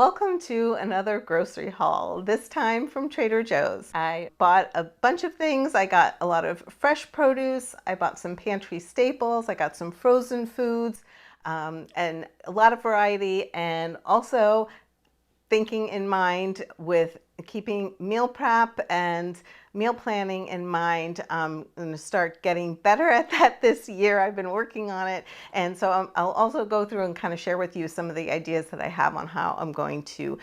Welcome to another grocery haul, this time from Trader Joe's. I bought a bunch of things. I got a lot of fresh produce. I bought some pantry staples. I got some frozen foods and a lot of variety, and also thinking in mind with keeping meal prep and meal planning in mind. I'm going to start getting better at that this year. I've been working on it. And so I'll also go through and kind of share with you some of the ideas that I have on how I'm going to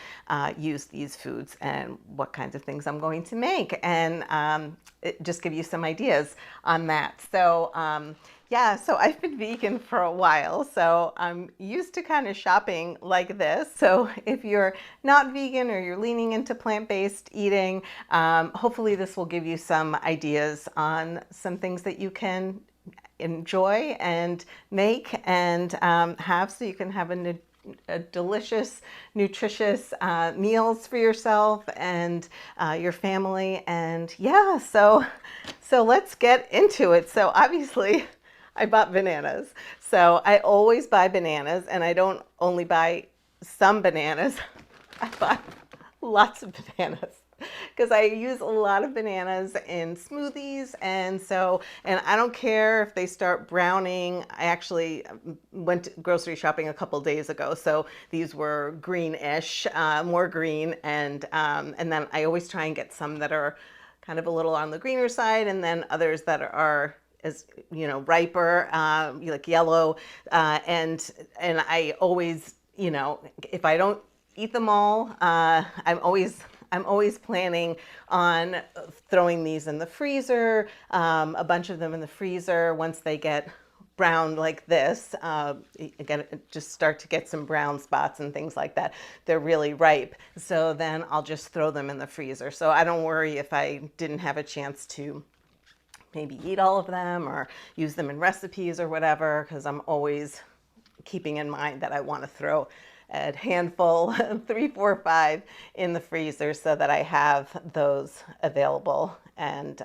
use these foods and what kinds of things I'm going to make, and just give you some ideas on that. So yeah, so I've been vegan for a while, so I'm used to kind of shopping like this. So if you're not vegan or you're leaning into plant-based eating, hopefully this will give you some ideas on some things that you can enjoy and make and have, so you can have a delicious, nutritious meals for yourself and your family. And yeah, so let's get into it. So obviously, I bought bananas. So I always buy bananas, and I don't only buy some bananas. I bought lots of bananas because I use a lot of bananas in smoothies. And I don't care if they start browning. I actually went grocery shopping a couple days ago, so these were greenish, more green, and then I always try and get some that are kind of a little on the greener side, and then others that are riper, like yellow, and I always, if I don't eat them all, I'm always planning on throwing these in the freezer, a bunch of them in the freezer. Once they get brown like this, again, just start to get some brown spots and things like that. They're really ripe. So then I'll just throw them in the freezer. So I don't worry if I didn't have a chance to maybe eat all of them or use them in recipes or whatever, because I'm always keeping in mind that I want to throw a handful, 3, 4, 5 in the freezer so that I have those available. And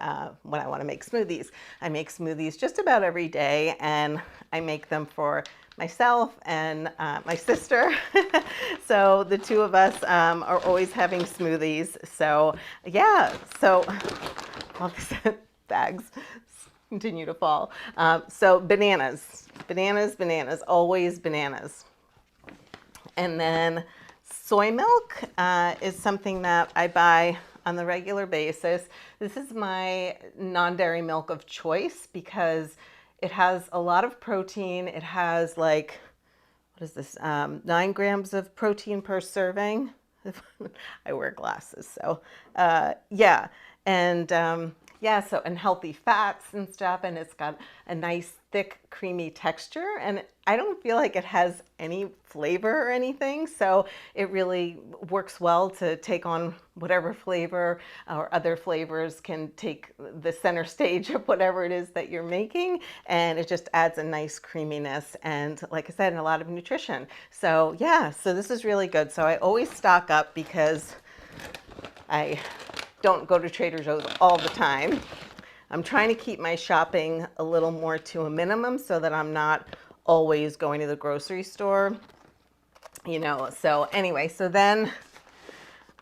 when I want to make smoothies, I make smoothies just about every day, and I make them for myself and my sister. So the two of us are always having smoothies. So yeah, so all these bags continue to fall. So bananas, always bananas. And then soy milk is something that I buy on the regular basis. This is my non-dairy milk of choice because it has a lot of protein. It has like, what is this, 9 grams of protein per serving. I wear glasses, so yeah. And and healthy fats and stuff, and it's got a nice thick creamy texture, and I don't feel like it has any flavor or anything, so it really works well to take on whatever flavor or other flavors can take the center stage of whatever it is that you're making, and it just adds a nice creaminess and, like I said, a lot of nutrition. So yeah, so this is really good. So I always stock up because I don't go to Trader Joe's all the time. I'm trying to keep my shopping a little more to a minimum so that I'm not always going to the grocery store, So anyway, so then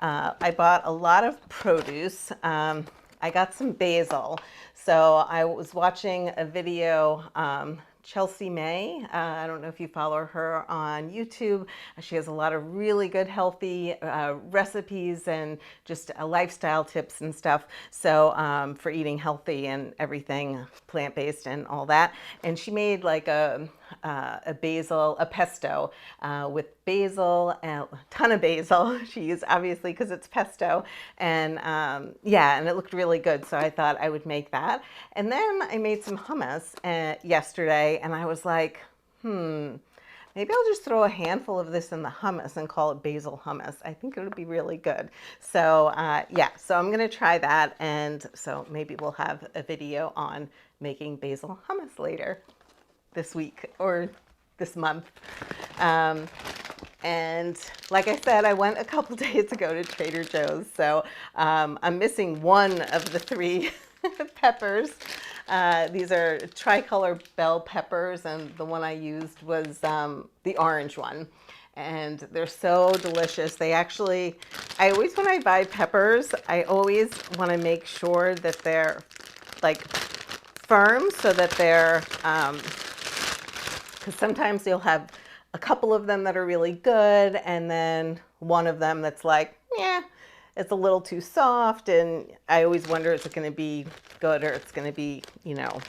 I bought a lot of produce. I got some basil. So I was watching a video, Chelsea May. I don't know if you follow her on YouTube. She has a lot of really good healthy recipes and just lifestyle tips and stuff. So for eating healthy and everything, plant-based and all that. And she made like a pesto with basil, and a ton of basil. She used, obviously, because it's pesto, and yeah, and it looked really good. So I thought I would make that. And then I made some hummus yesterday, and I was like, maybe I'll just throw a handful of this in the hummus and call it basil hummus. I think it would be really good. So yeah, so I'm gonna try that, and so maybe we'll have a video on making basil hummus later this week or this month. And like I said, I went a couple days ago to Trader Joe's, so I'm missing one of the 3 peppers. These are tricolor bell peppers, and the one I used was the orange one. and they're so delicious. They actually, I always, when I buy peppers, I always want to make sure that they're like firm so that they're, because sometimes you'll have a couple of them that are really good and then one of them that's like, yeah, it's a little too soft, and I always wonder, is it going to be good or it's going to be, you know,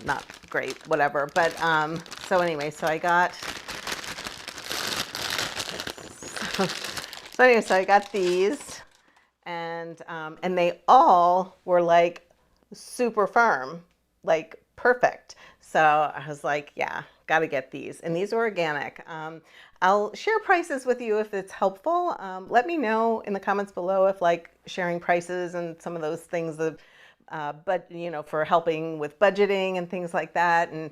not great, whatever. But so anyway, so I got so I got these, and they all were like super firm, like perfect. So I was like, yeah, got to get these. And these are organic. I'll share prices with you if it's helpful. Let me know in the comments below if like sharing prices and some of those things of, but you know, for helping with budgeting and things like that, and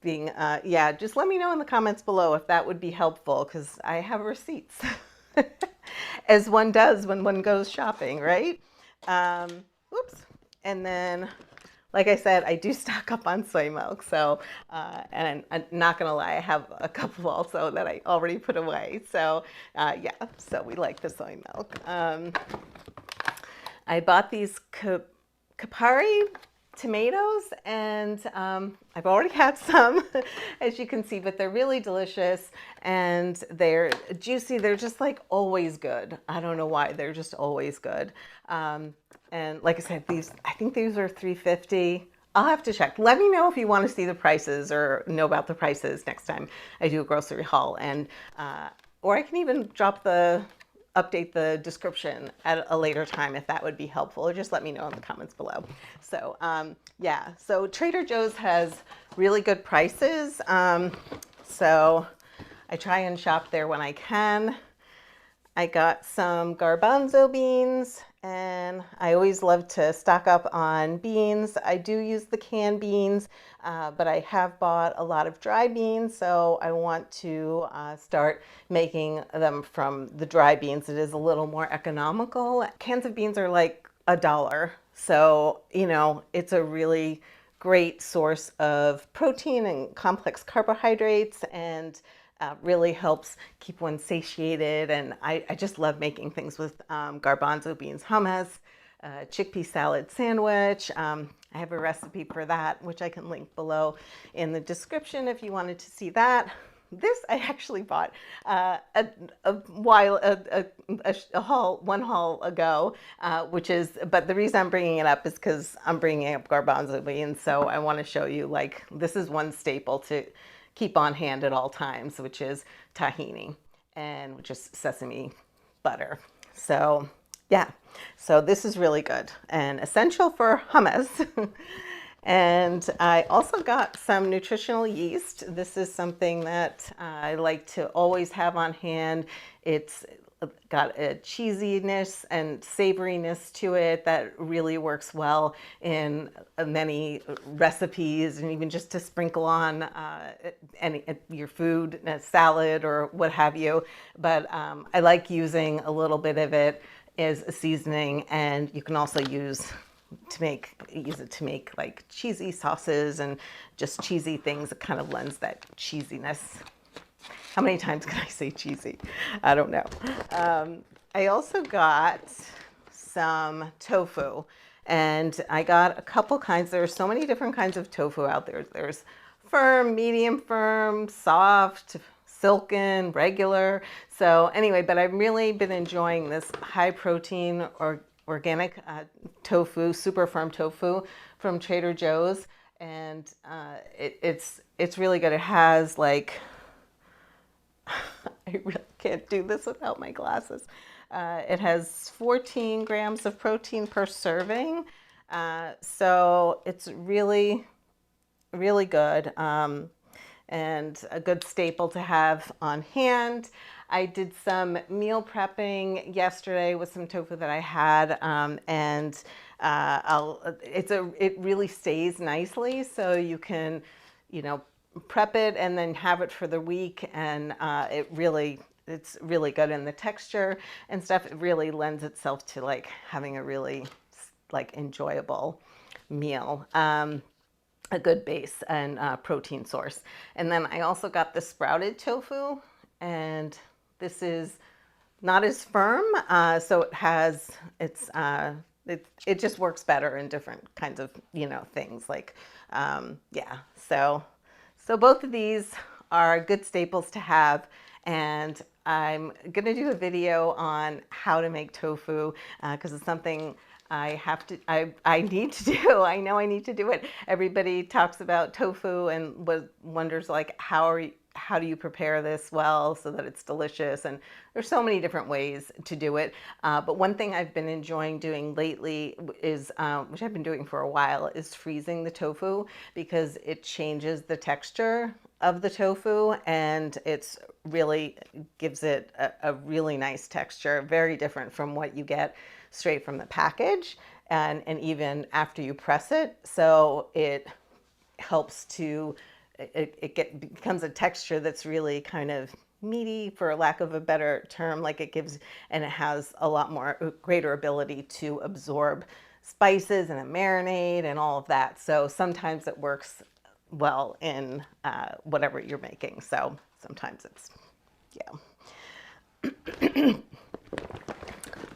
being, yeah, just let me know in the comments below if that would be helpful, because I have receipts, as one does when one goes shopping, right? Oops. And then, like I said, I do stock up on soy milk. So, and I'm not going to lie, I have a couple also that I already put away. So, yeah, so we like the soy milk. I bought these Capari tomatoes, and I've already had some, as you can see, but they're really delicious and they're juicy. They're just like always good. I don't know why, they're just always good. And like I said, these, I think these are $3.50. I'll have to check. Let me know if you want to see the prices or know about the prices next time I do a grocery haul, and or I can even update the description at a later time if that would be helpful, or just let me know in the comments below. So yeah, so Trader Joe's has really good prices. So I try and shop there when I can. I got some garbanzo beans, and I always love to stock up on beans. I do use the canned beans, but I have bought a lot of dry beans, so I want to start making them from the dry beans. It is a little more economical. Cans of beans are like $1, so you know, it's a really great source of protein and complex carbohydrates, and really helps keep one satiated. And I just love making things with garbanzo beans hummus, chickpea salad sandwich. I have a recipe for that, which I can link below in the description if you wanted to see that. This I actually bought one haul ago, which is, but the reason I'm bringing it up is because I'm bringing up garbanzo beans. So I want to show you, like, this is one staple to keep on hand at all times, which is tahini, and which is sesame butter. So yeah, so this is really good and essential for hummus. And I also got some nutritional yeast. This is something that I like to always have on hand. It's got a cheesiness and savoriness to it that really works well in many recipes, and even just to sprinkle on your food, a salad or what have you. But I like using a little bit of it as a seasoning, and you can also use it to make like cheesy sauces and just cheesy things. It kind of lends that cheesiness. How many times can I say cheesy? I don't know. I also got some tofu, and I got a couple kinds. There are so many different kinds of tofu out there. There's firm, medium firm, soft, silken, regular. So anyway, but I've really been enjoying this high protein or organic tofu, super firm tofu from Trader Joe's, and it's really good. It has like, I really can't do this without my glasses. It has 14 grams of protein per serving, so it's really, really good, and a good staple to have on hand. I did some meal prepping yesterday with some tofu that I had, and it really stays nicely, so you can, you know, prep it and then have it for the week, and it's really good, in the texture and stuff. It really lends itself to like having a really like enjoyable meal. a good base and protein source. And then I also got the sprouted tofu, and this is not as firm, so it just works better in different kinds of things like yeah. So both of these are good staples to have, and I'm gonna do a video on how to make tofu because it's something I need to do. I know I need to do it. Everybody talks about tofu and wonders like how do you prepare this well so that it's delicious? And there's so many different ways to do it. But one thing I've been enjoying doing lately is, which I've been doing for a while, is freezing the tofu because it changes the texture of the tofu and it's really gives it a really nice texture, very different from what you get straight from the package and even after you press it. So it helps to becomes a texture that's really kind of meaty, for lack of a better term, like it gives, and it has a lot more greater ability to absorb spices and a marinade and all of that. So sometimes it works well in whatever you're making. So sometimes it's, yeah.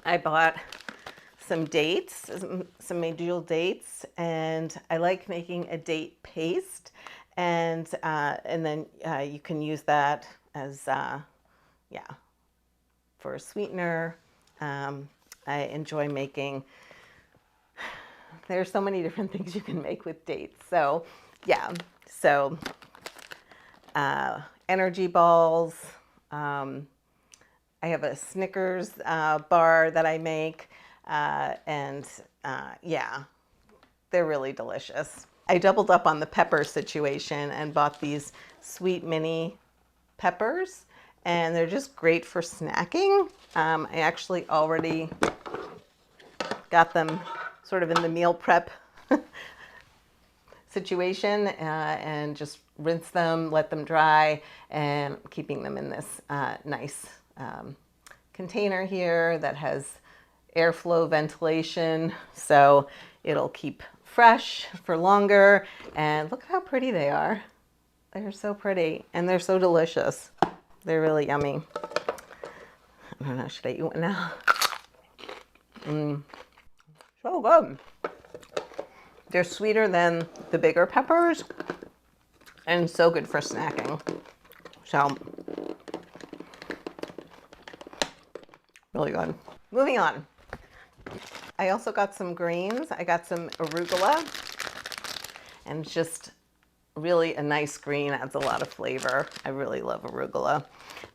I bought some dates, some medjool dates, and I like making a date paste. And then you can use that as, yeah, for a sweetener. I enjoy making, there's so many different things you can make with dates. So, yeah, so energy balls. I have a Snickers bar that I make, and yeah, they're really delicious. I doubled up on the pepper situation and bought these sweet mini peppers, and they're just great for snacking. I actually already got them sort of in the meal prep situation, and just rinse them, let them dry, and keeping them in this nice container here that has airflow ventilation, so it'll keep fresh for longer. And look how pretty they are. They're so pretty and they're so delicious. They're really yummy. I don't know, should I eat one now? So good. They're sweeter than the bigger peppers and so good for snacking. So really good. Moving on. I also got some greens. I got some arugula, and just really a nice green, adds a lot of flavor. I really love arugula.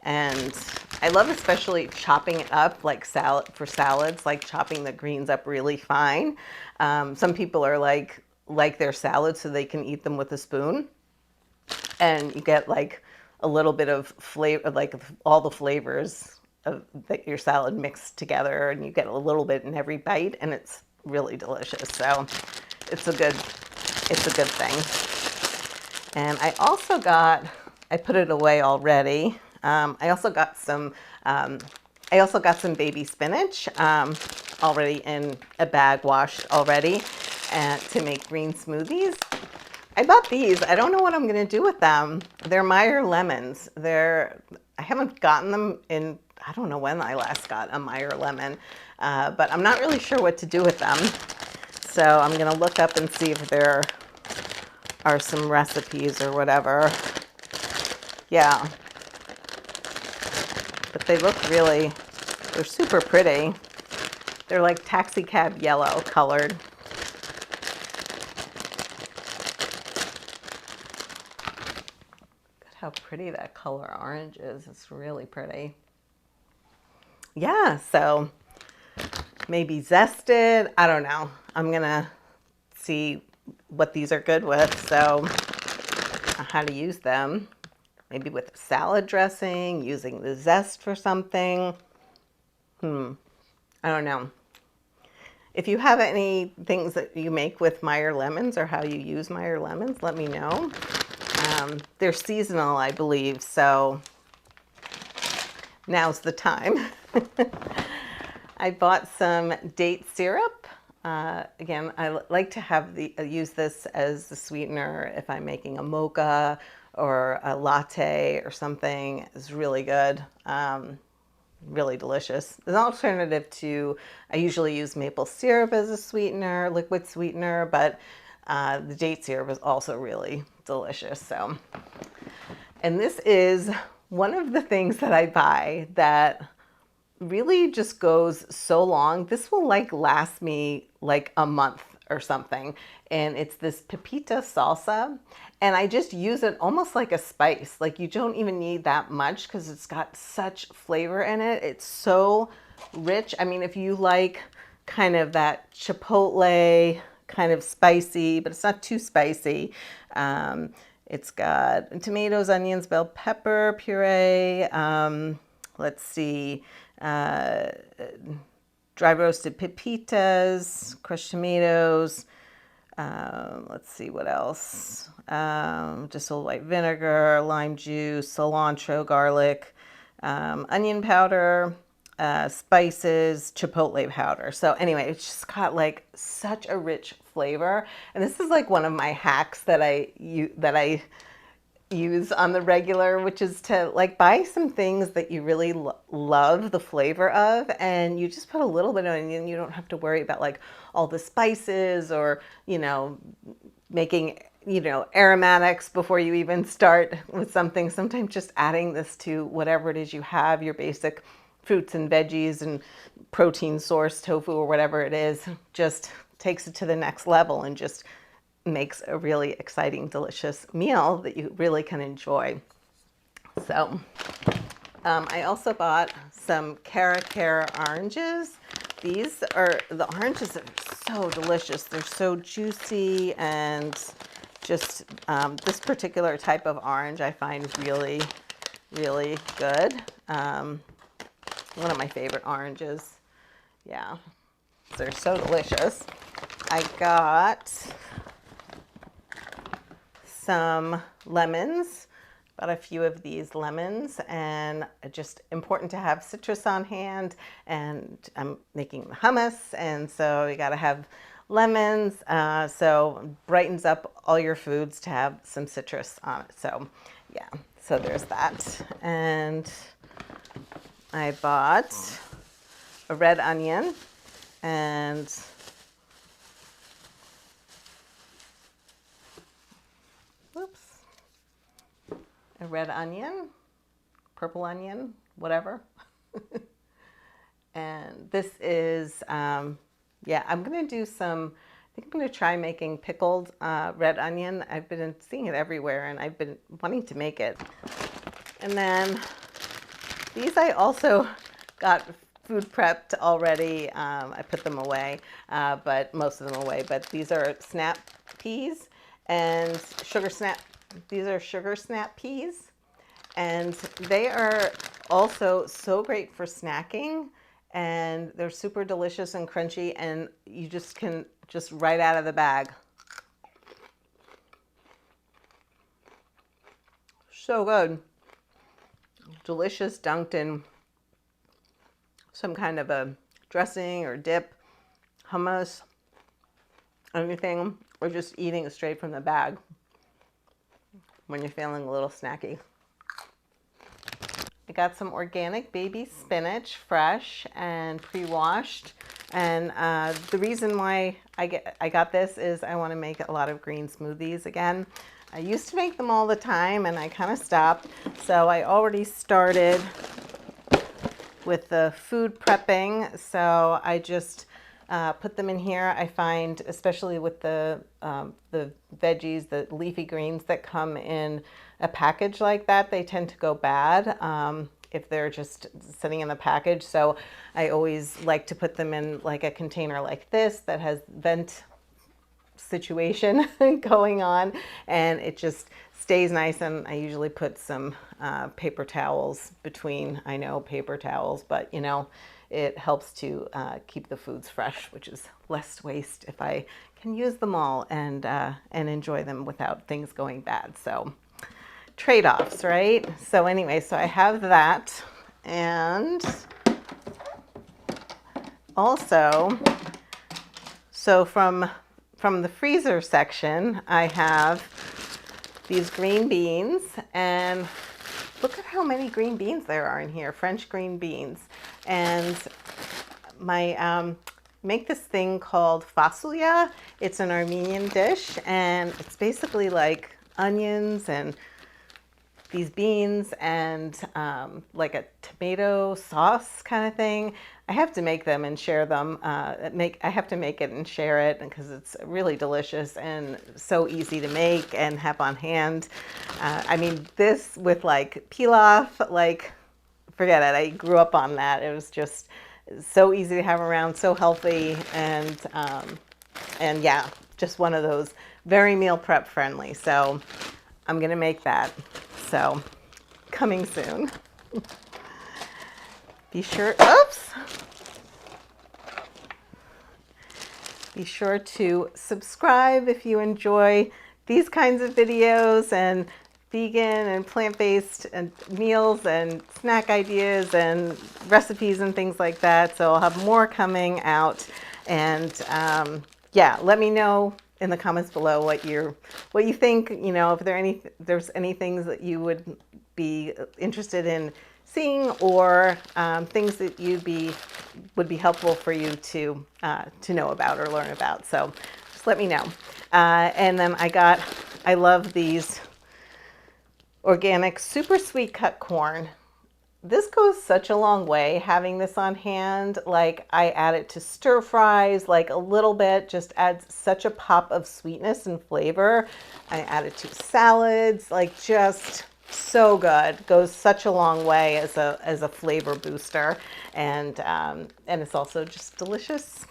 And I love especially chopping it up like for salads, like chopping the greens up really fine. Some people are like their salads so they can eat them with a spoon. And you get like a little bit of flavor, like all the flavors of your salad mixed together, and you get a little bit in every bite, and it's really delicious. So it's a good thing. And I also got, I put it away already. I also got some baby spinach already in a bag, washed already, to make green smoothies. I bought these. I don't know what I'm going to do with them. They're Meyer lemons. I haven't gotten them in, I don't know when I last got a Meyer lemon, but I'm not really sure what to do with them. So I'm going to look up and see if there are some recipes or whatever. Yeah. But they look really, they're super pretty. They're like taxi cab yellow colored. How pretty that color orange is. It's really pretty. Yeah, so maybe zested. I don't know. I'm gonna see what these are good with, so how to use them. Maybe with salad dressing, using the zest for something. I don't know. If you have any things that you make with Meyer lemons or how you use Meyer lemons, let me know. They're seasonal, I believe, so now's the time. I bought some date syrup. Again, I like to have use this as the sweetener if I'm making a mocha or a latte or something. It's really good. Really delicious. An alternative to, I usually use maple syrup as a sweetener, liquid sweetener, but the date syrup is also really delicious. So, and this is one of the things that I buy that really just goes so long. This will like last me like a month or something. And it's this pepita salsa. And I just use it almost like a spice. Like you don't even need that much because it's got such flavor in it. It's so rich. I mean, if you like kind of that chipotle kind of spicy, but it's not too spicy. It's got tomatoes, onions, bell pepper puree. Let's see, dry roasted pepitas, crushed tomatoes. Let's see what else. Distilled white vinegar, lime juice, cilantro, garlic, onion powder, spices, chipotle powder. So anyway, it's just got like such a rich flavor. And this is like one of my hacks that I use on the regular, which is to like buy some things that you really love the flavor of, and you just put a little bit in, and you don't have to worry about like all the spices or, you know, making, you know, aromatics before you even start with something. Sometimes just adding this to whatever it is you have, your basic fruits and veggies and protein source, tofu or whatever it is, just takes it to the next level and just makes a really exciting, delicious meal that you really can enjoy. So I also bought some Cara oranges. These are, the oranges are so delicious. They're so juicy, and just this particular type of orange I find really, really good. One of my favorite oranges. Yeah, they're so delicious. I got some lemons, about a few of these lemons, and just important to have citrus on hand, and I'm making hummus, and so you got to have lemons, so brightens up all your foods to have some citrus on it. So yeah, so there's that. And I bought a red onion and a red onion, purple onion, whatever. And this is, yeah, I'm going to do some, I think I'm going to try making pickled red onion. I've been seeing it everywhere, and I've been wanting to make it. And then these I also got food prepped already. I put them away, but most of them away. But these are snap peas and sugar snap. These are sugar snap peas, and they are also so great for snacking, and they're super delicious and crunchy, and you just can just right out of the bag. So good. Delicious, dunked in some kind of a dressing or dip, hummus, anything, or just eating it straight from the bag when you're feeling a little snacky. I got some organic baby spinach, fresh and pre-washed. And the reason why I got this is I want to make a lot of green smoothies again. I used to make them all the time, and I kind of stopped. So I already started with the food prepping. So I just put them in here. I find, especially with the veggies, the leafy greens that come in a package like that, they tend to go bad if they're just sitting in the package. So I always like to put them in like a container like this that has vent situation going on, and it just stays nice. And I usually put some paper towels between. I know paper towels, but you know, it helps to keep the foods fresh, which is less waste if I can use them all and enjoy them without things going bad. So trade-offs, right? So anyway, so I have that, and also So from the freezer section, I have these green beans, and look at how many green beans there are in here, French green beans. And my make this thing called fasulye. It's an Armenian dish, and it's basically like onions and these beans and like a tomato sauce kind of thing. I have to make them and share them. I have to make it and share it because it's really delicious and so easy to make and have on hand. I mean, this with like pilaf, like forget it. I grew up on that. It was just so easy to have around, so healthy, and yeah, just one of those very meal prep friendly. So I'm gonna make that. So coming soon. Be sure, oops. Be sure to subscribe if you enjoy these kinds of videos and vegan and plant-based and meals and snack ideas and recipes and things like that. So I'll have more coming out, and yeah, let me know in the comments below what you think. You know, if there's any things that you would be interested in seeing, or things that would be helpful for you to know about or learn about. So just let me know. And then I love these organic super sweet cut corn. This goes such a long way having this on hand. Like, I add it to stir fries, like a little bit, just adds such a pop of sweetness and flavor. I add it to salads, like just so good. Goes such a long way as a flavor booster, and it's also just delicious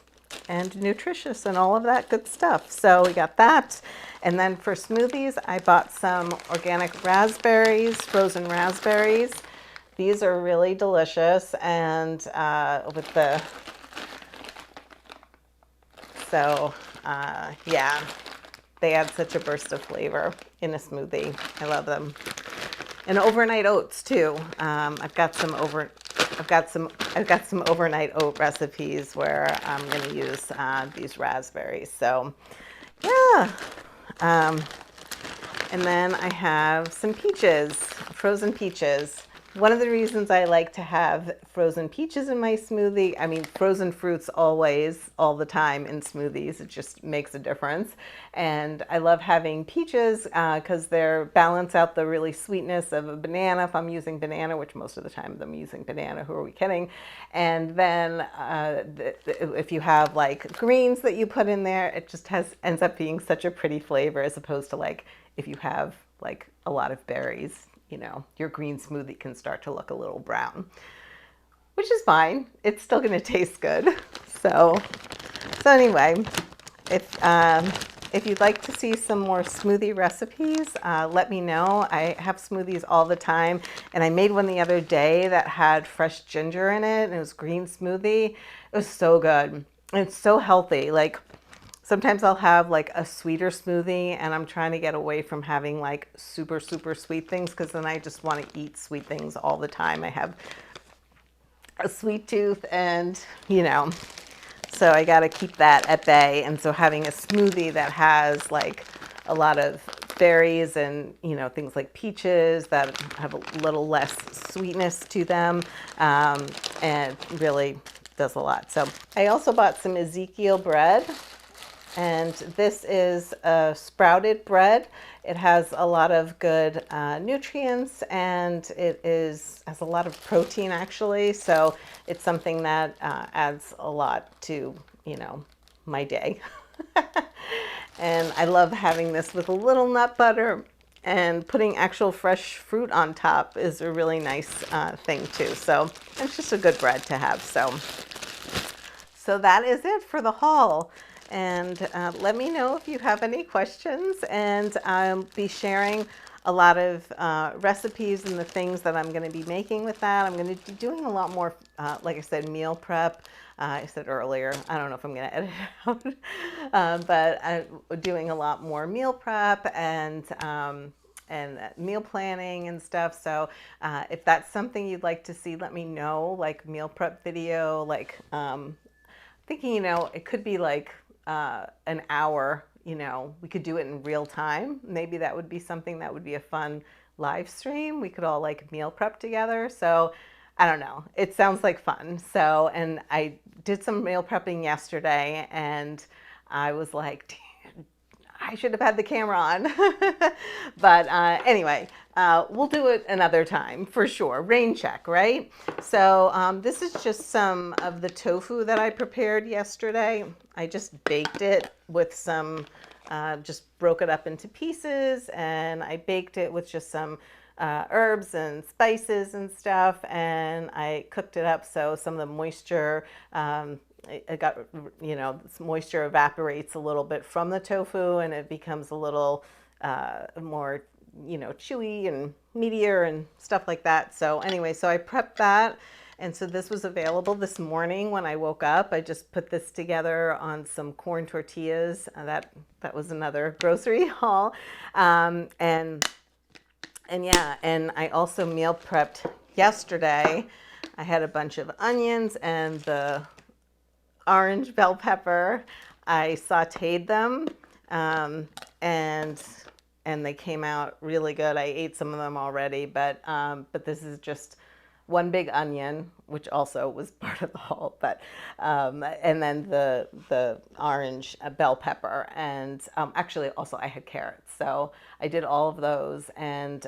and nutritious and all of that good stuff. So we got that. And then for smoothies, I bought some organic raspberries, frozen raspberries. These are really delicious, and yeah, they add such a burst of flavor in a smoothie. I love them. And overnight oats too. I've got some overnight oat recipes where I'm going to use these raspberries. So yeah. And then I have some peaches, frozen peaches. One of the reasons I like to have frozen peaches in my smoothie, I mean, frozen fruits always, all the time in smoothies, it just makes a difference. And I love having peaches because they balance out the really sweetness of a banana, if I'm using banana, which most of the time I'm using banana, who are we kidding? And then if you have like greens that you put in there, it just ends up being such a pretty flavor, as opposed to like if you have like a lot of berries. You know, your green smoothie can start to look a little brown, which is fine. It's still going to taste good. So anyway, if you'd like to see some more smoothie recipes, let me know. I have smoothies all the time, and I made one the other day that had fresh ginger in it, and it was green smoothie. It was so good. It's so healthy. Like, sometimes I'll have like a sweeter smoothie, and I'm trying to get away from having like super, super sweet things, because then I just want to eat sweet things all the time. I have a sweet tooth, and you know, so I got to keep that at bay. And so having a smoothie that has like a lot of berries and, you know, things like peaches that have a little less sweetness to them, and really does a lot. So I also bought some Ezekiel bread. And this is a sprouted bread. It has a lot of good nutrients, and it has a lot of protein actually. So it's something that adds a lot to, you know, my day. And I love having this with a little nut butter, and putting actual fresh fruit on top is a really nice thing too. So it's just a good bread to have. So that is it for the haul. And let me know if you have any questions, and I'll be sharing a lot of recipes and the things that I'm going to be making with that. I'm going to be doing a lot more, like I said, meal prep. I said earlier, I don't know if I'm going to edit it out, but I'm doing a lot more meal prep and meal planning and stuff. So if that's something you'd like to see, let me know, like meal prep video, like thinking, you know, it could be like an hour, we could do it in real time. Maybe that would be something that would be a fun live stream. We could all like meal prep together. So I don't know. It sounds like fun. So, and I did some meal prepping yesterday and I was like, I should have had the camera on. But anyway, we'll do it another time for sure. Rain check, right? So this is just some of the tofu that I prepared yesterday. I just baked it with some, just broke it up into pieces, and I baked it with just some herbs and spices and stuff, and I cooked it up so some of the moisture, it got, this moisture evaporates a little bit from the tofu and it becomes a little more, chewy and meatier and stuff like that. So anyway, so I prepped that. And so this was available this morning when I woke up. I just put this together on some corn tortillas. That was another grocery haul. And yeah, and I also meal prepped yesterday. I had a bunch of onions and the orange bell pepper. I sauteed them, and they came out really good. I ate some of them already, but this is just one big onion, which also was part of the haul. But and then the orange bell pepper, and actually also I had carrots, so I did all of those, and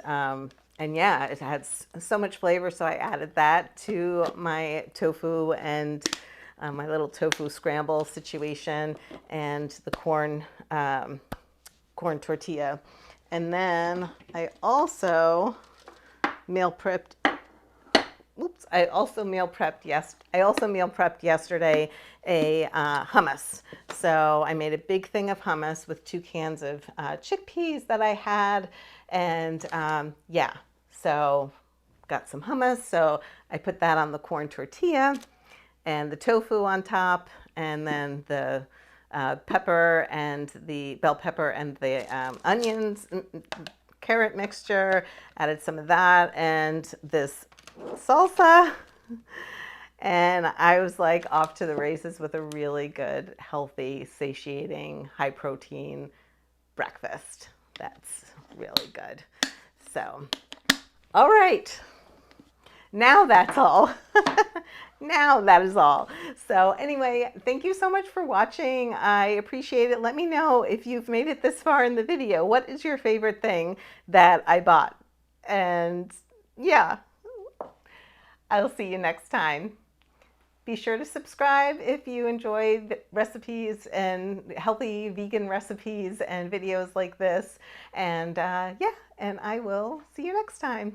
yeah, it had so much flavor, so I added that to my tofu and my little tofu scramble situation, and the corn tortilla. And then I also meal prepped. I also meal prepped yesterday a hummus. So I made a big thing of hummus with 2 cans of chickpeas that I had, and yeah, so got some hummus. So I put that on the corn tortilla and the tofu on top, and then the pepper and the bell pepper and the onions, carrot mixture, added some of that and this salsa. And I was like off to the races with a really good, healthy, satiating, high protein breakfast. That's really good. So, all right. Now that's all. Now that is all. So anyway, thank you so much for watching. I appreciate it. Let me know if you've made it this far in the video. What is your favorite thing that I bought? And yeah, I'll see you next time. Be sure to subscribe if you enjoy recipes and healthy vegan recipes and videos like this. And yeah, and I will see you next time.